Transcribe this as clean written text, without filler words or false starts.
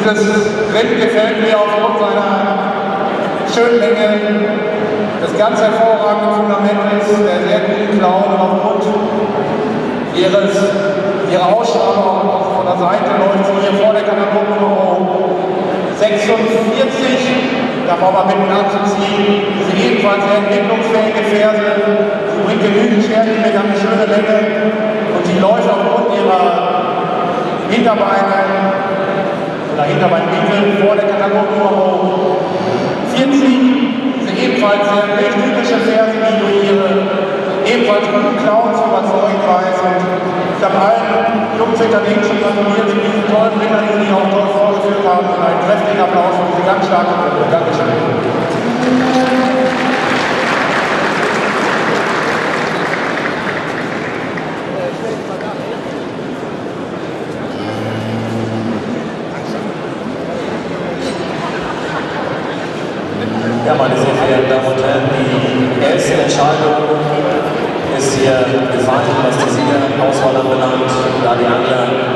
Dieses Rennen gefällt mir aufgrund seiner schönen Länge, des ganz hervorragenden Fundamentes, der sehr guten Klauen aufgrund ihrer Ausstrahlung auch von der Seite läuft sie hier vor der Katalog Nummer 46. Da brauchen wir mitten anzuziehen. Sie ebenfalls sehr entwicklungsfähige Pferde. Sie bringt genügend Stärke, eine schöne Länge und sie läuft aufgrund ihrer Hinterbeine oder Hinterbeinwinkel vor der Katalog Nummer 40. Sie ebenfalls sehr milchtypische Pferde, die durch ihre ebenfalls guten Klauen zu überzeugen weiß. Und ich habe allen Jungs hinterlegt schon gratuliert zu diesen tollen Ringern, die sie auch toll vorgeführt haben. Und einen kräftigen Applaus für diese ganz starke Gruppe. Dankeschön. Ja, meine sehr verehrten Damen und Herren, die erste Entscheidung ist hier gefallen, was die Siegerauswahl anbelangt, da die Angler